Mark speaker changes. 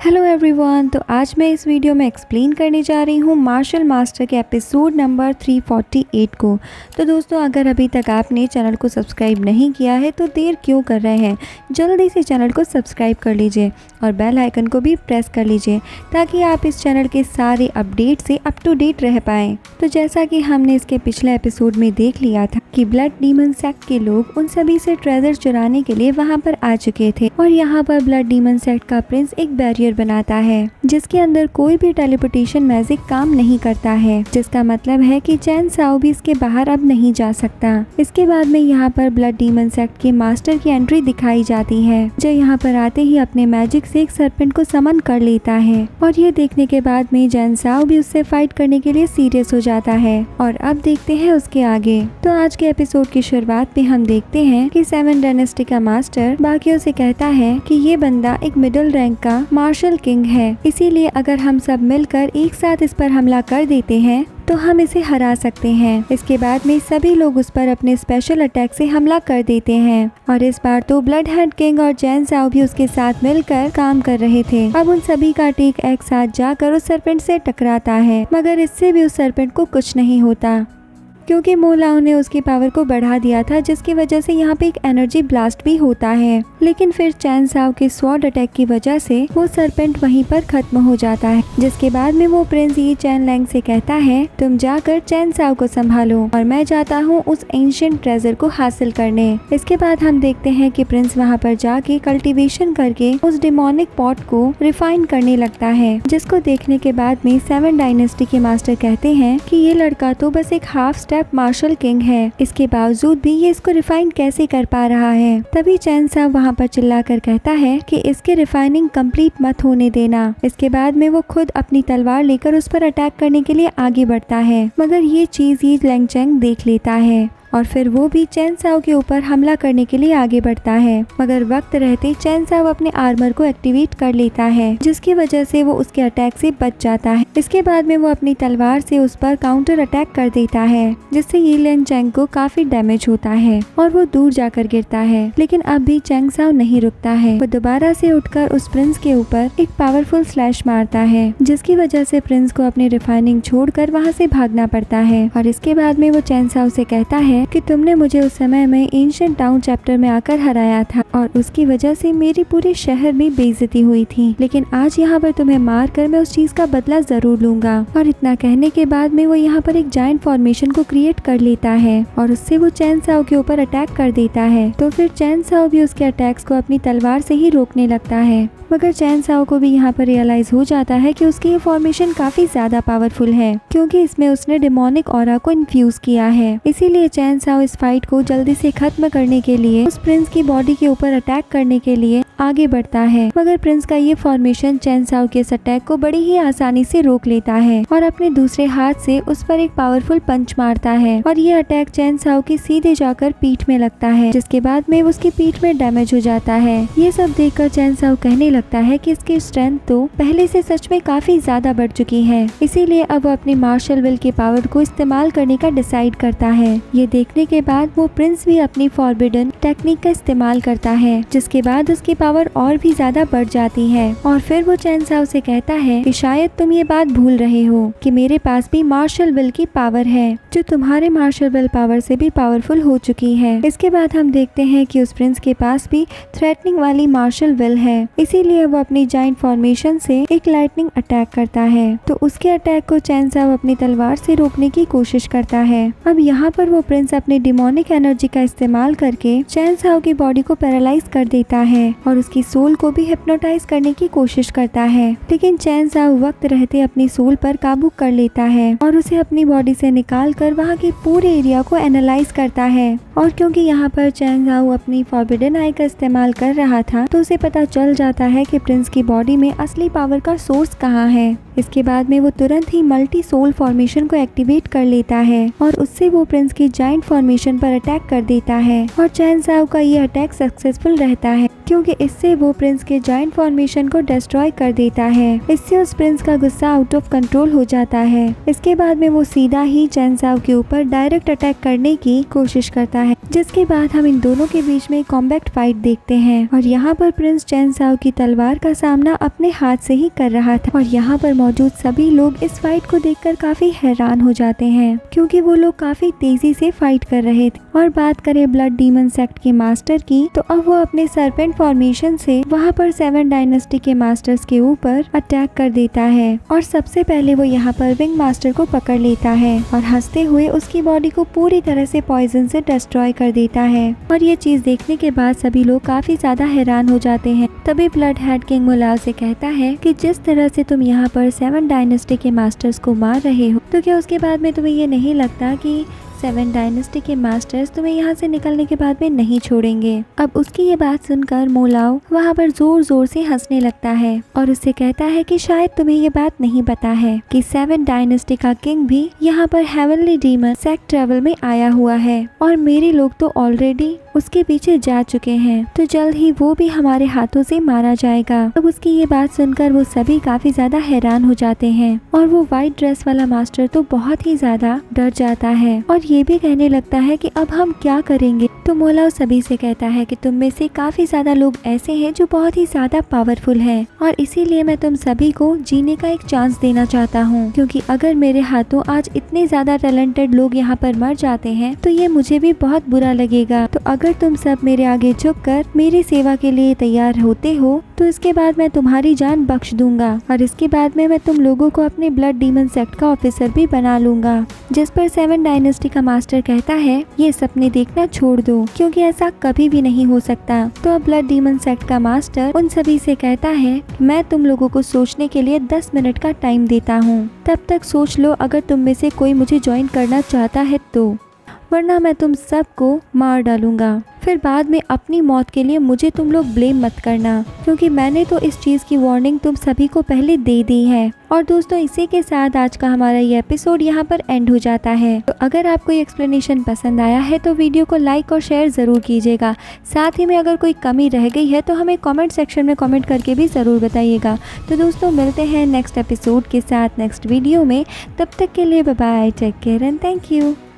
Speaker 1: Hello everyone, तो आज मैं इस वीडियो में एक्सप्लेन करने जा रही हूँ मार्शल मास्टर के एपिसोड नंबर 348 को। तो दोस्तों, अगर अभी तक आपने चैनल को सब्सक्राइब नहीं किया है तो देर क्यों कर रहे हैं, जल्दी से चैनल को सब्सक्राइब कर लीजिए और बेल आइकन को भी प्रेस कर लीजिए ताकि आप इस चैनल के सारे अपडेट से अप टू डेट रह पाएँ। तो जैसा कि हमने इसके पिछले एपिसोड में देख लिया था कि ब्लड डीमन सेक्ट के लोग उन सभी से ट्रेजर चुराने के लिए वहाँ पर आ चुके थे और यहाँ पर ब्लड डीमन सेक्ट का प्रिंस एक बैरियर बनाता है जिसके अंदर कोई भी टेलीपोर्टेशन मैजिक काम नहीं करता है, जिसका मतलब है कि चैन साओ भी इसके बाहर अब नहीं जा सकता। इसके बाद में यहाँ पर ब्लड डीमन सेक्ट के मास्टर की एंट्री दिखाई जाती है, जो यहाँ पर आते ही अपने मैजिक से एक सर्पेंट को समन कर लेता है और ये देखने के बाद में चैन साओ भी उससे फाइट करने के लिए सीरियस हो जाता है। और अब देखते हैं उसके आगे। तो आज के एपिसोड की शुरुआत में हम देखते हैं कि 7 डायनेस्टी का मास्टर बाकियों से कहता है कि ये बंदा एक मिडिल रैंक का मार्शल किंग है, इसीलिए अगर हम सब मिलकर एक साथ इस पर हमला कर देते हैं तो हम इसे हरा सकते हैं। इसके बाद में सभी लोग उस पर अपने स्पेशल अटैक से हमला कर देते हैं और इस बार तो ब्लड हेड किंग और चैन साओ भी उसके साथ मिलकर काम कर रहे थे। अब उन सभी का टेक एक साथ जाकर उस सरपेंट से टकराता है, मगर इससे भी उस सरपेंट को कुछ नहीं होता क्योंकि मोलाओ ने उसकी पावर को बढ़ा दिया था, जिसकी वजह से यहाँ पे एक एनर्जी ब्लास्ट भी होता है। लेकिन फिर चैन साओ के स्वॉर्ड अटैक की वजह से वो सरपेंट वहीं पर खत्म हो जाता है, जिसके बाद में वो प्रिंस ये चैन लैंग से कहता है तुम जाकर चैन साओ को संभालो और मैं जाता हूँ उस एंशिएंट ट्रेजर को हासिल करने। इसके बाद हम देखते हैं कि प्रिंस वहाँ पर जाके कल्टीवेशन करके उस डिमोनिक पॉट को रिफाइन करने लगता है, जिसको देखने के बाद में 7 डायनेस्टी के मास्टर कहते हैं कि ये लड़का तो बस एक हाफ स्टेप मार्शल किंग है, इसके बावजूद भी ये इसको रिफाइन कैसे कर पा रहा है। तभी चैन साओ वहाँ पर चिल्लाकर कहता है कि इसके रिफाइनिंग कंप्लीट मत होने देना। इसके बाद में वो खुद अपनी तलवार लेकर उस पर अटैक करने के लिए आगे बढ़ता है, मगर ये चीज ये लैंग चैंग देख लेता है और फिर वो भी चैन साओ के ऊपर हमला करने के लिए आगे बढ़ता है, मगर वक्त रहते चैन साओ अपने आर्मर को एक्टिवेट कर लेता है, जिसकी वजह से वो उसके अटैक से बच जाता है। इसके बाद में वो अपनी तलवार से उस पर काउंटर अटैक कर देता है, जिससे ये लैंग चैंग को काफी डैमेज होता है और वो दूर जाकर गिरता है। लेकिन अब भी चैंग साओ नहीं रुकता है, वो दोबारा से उठकर उस प्रिंस के ऊपर एक पावरफुल स्लैश मारता है, जिसकी वजह से प्रिंस को अपनी रिफाइनिंग छोड़कर वहाँ से भागना पड़ता है। और इसके बाद में वो चैन साओ से कहता है कि तुमने मुझे उस समय में एंशिएंट टाउन चैप्टर में आकर हराया था और उसकी वजह से मेरी पूरे शहर में बेइज्जती हुई थी, लेकिन आज यहाँ पर तुम्हें मार कर मैं उस चीज का बदला जरूर लूंगा। और इतना कहने के बाद में वो यहाँ पर एक जायंट फॉर्मेशन को क्रिएट कर लेता है और उससे वो चैन साओ के ऊपर अटैक कर देता है। तो फिर चैन साओ भी उसके अटैक्स को अपनी तलवार से ही रोकने लगता है, मगर चैन साओ को भी यहाँ पर रियलाइज हो जाता है कि उसकी ये फॉर्मेशन काफी ज्यादा पावरफुल है, क्योंकि इसमें उसने डिमोनिक ऑरा को इन्फ्यूज किया है। इसीलिए चैन साओ इस फाइट को जल्दी से खत्म करने के लिए उस प्रिंस की बॉडी के ऊपर अटैक करने के लिए आगे बढ़ता है, मगर प्रिंस का ये फॉर्मेशन चैन साओ के इस अटैक को बड़ी ही आसानी से रोक लेता है और अपने दूसरे हाथ से उस पर एक पावरफुल पंच मारता है और ये अटैक चैन साओ की सीधे जाकर पीठ में लगता है, जिसके बाद में उसकी पीठ में डैमेज हो जाता है। ये सब देखकर चैन साओ कहने लगता है कि इसकी स्ट्रेंथ तो पहले से सच में काफी ज्यादा बढ़ चुकी है, इसीलिए अब वो अपनी मार्शल विल की पावर को इस्तेमाल करने का डिसाइड करता है। ये देखने के बाद वो प्रिंस भी अपनी फॉरबिडन टेक्निक का इस्तेमाल करता है, जिसके बाद उसकी पावर और भी ज्यादा बढ़ जाती है। और फिर वो चैन साओ से कहता है कि शायद तुम ये बात भूल रहे हो कि मेरे पास भी मार्शल विल की पावर है, जो तुम्हारे मार्शल विल पावर से भी पावरफुल हो चुकी है। इसके बाद हम देखते हैं कि उस प्रिंस के पास भी थ्रेटनिंग वाली मार्शल विल है, इसीलिए वो अपनी जायंट फॉर्मेशन से एक लाइटनिंग अटैक करता है। तो उसके अटैक को चैन साओ अपनी तलवार से रोकने की कोशिश करता है। अब यहाँ पर वो प्रिंस अपने डिमोनिक एनर्जी का इस्तेमाल करके चैन साओ की बॉडी को पैरालाइज कर देता है और उसकी सोल को भी हिप्नोटाइज करने की कोशिश करता है, लेकिन चैन साओ वक्त रहते अपनी सोल पर काबू कर लेता है और उसे अपनी बॉडी से निकाल कर वहाँ के पूरे एरिया को एनालाइज करता है। और क्योंकि यहाँ पर चैन साओ अपनी फॉरबिडन आई का इस्तेमाल कर रहा था, तो उसे पता चल जाता है कि प्रिंस की बॉडी में असली पावर का सोर्स कहाँ है। इसके बाद में वो तुरंत ही मल्टी सोल फॉर्मेशन को एक्टिवेट कर लेता है और उससे वो प्रिंस की जायंट फॉर्मेशन पर अटैक कर देता है और चैन साओ का ये अटैक सक्सेसफुल रहता है, क्योंकि इससे वो प्रिंस के जायंट फॉर्मेशन को डिस्ट्रॉय कर देता है। इससे उस प्रिंस का गुस्सा आउट ऑफ कंट्रोल हो जाता है। इसके बाद में वो सीधा ही चैन साओ के ऊपर डायरेक्ट अटैक करने की कोशिश करता है, जिसके बाद हम इन दोनों के बीच में कॉम्बैट फाइट देखते हैं। और यहाँ पर प्रिंस चैन साओ की तलवार का सामना अपने हाथ से ही कर रहा था और यहाँ पर मौजूद सभी लोग इस फाइट को देखकर काफी हैरान हो जाते हैं, क्योंकि वो लोग काफी तेजी से फाइट कर रहे थे। और बात करें ब्लड डीमन सेक्ट के मास्टर की, तो अब वो अपने सरपेंट फॉर्मेशन से वहाँ पर 7 डायनेस्टी के मास्टर्स के ऊपर अटैक कर देता है और सबसे पहले वो यहाँ पर विंग मास्टर को पकड़ लेता है और हंसते हुए उसकी बॉडी को पूरी तरह से पॉइजन से डिस्ट्रॉय कर देता है। और ये चीज देखने के बाद सभी लोग काफी ज्यादा हैरान हो जाते हैं। तभी ब्लड हेड किंग मोलाओ से कहता है कि जिस तरह से तुम यहाँ पर 7 डायनेस्टी के मास्टर्स को मार रहे हो, तो क्या उसके बाद में तुम्हें ये नहीं लगता कि 7 डायनेस्टी के मास्टर्स तुम्हें यहाँ से निकलने के बाद में नहीं छोड़ेंगे। अब उसकी ये बात सुनकर मोलाओ वहाँ पर जोर जोर से हंसने लगता है और उससे कहता है कि शायद तुम्हें ये बात नहीं पता है कि 7 डायनेस्टी का किंग भी यहाँ पर हेवनली डीमन सेक्ट ट्रेवल में आया हुआ है और मेरे लोग तो ऑलरेडी उसके पीछे जा चुके हैं, तो जल्द ही वो भी हमारे हाथों से मारा जाएगा। अब उसकी ये बात सुनकर वो सभी काफी ज्यादा हैरान हो जाते हैं और वो व्हाइट ड्रेस वाला मास्टर तो बहुत ही ज्यादा डर जाता है और ये भी कहने लगता है कि अब हम क्या करेंगे। तो मोलाओ सभी से कहता है कि तुम में से काफी ज्यादा लोग ऐसे हैं जो बहुत ही ज्यादा पावरफुल हैं और इसीलिए मैं तुम सभी को जीने का एक चांस देना चाहता हूँ, क्योंकि अगर मेरे हाथों आज इतने ज्यादा टैलेंटेड लोग यहाँ पर मर जाते हैं तो ये मुझे भी बहुत बुरा लगेगा। तो अगर तुम सब मेरे आगे झुककर मेरी सेवा के लिए तैयार होते हो तो इसके बाद मैं तुम्हारी जान बख्श दूंगा और इसके बाद में मैं तुम लोगों को अपने ब्लड डीमन सेक्ट का ऑफिसर भी बना लूंगा। जिस पर 7 डायनेस्टी का मास्टर कहता है ये सपने देखना छोड़ दो, क्योंकि ऐसा कभी भी नहीं हो सकता। तो अब ब्लड डीमन सेक्ट का मास्टर उन सभी से कहता है मैं तुम लोगों को सोचने के लिए 10 मिनट का टाइम देता हूँ, तब तक सोच लो अगर तुम में से कोई मुझे ज्वाइन करना चाहता है तो, वरना मैं तुम सबको मार डालूंगा। फिर बाद में अपनी मौत के लिए मुझे तुम लोग ब्लेम मत करना, क्योंकि मैंने तो इस चीज़ की वार्निंग तुम सभी को पहले दे दी है। और दोस्तों इसी के साथ आज का हमारा ये एपिसोड यहाँ पर एंड हो जाता है। तो अगर आपको ये एक्सप्लेनेशन पसंद आया है तो वीडियो को लाइक और शेयर ज़रूर कीजिएगा। साथ ही में अगर कोई कमी रह गई है तो हमें कमेंट सेक्शन में कमेंट करके भी ज़रूर बताइएगा। तो दोस्तों मिलते हैं नेक्स्ट एपिसोड के साथ नेक्स्ट वीडियो में। तब तक के लिए bye bye, take care and thank you.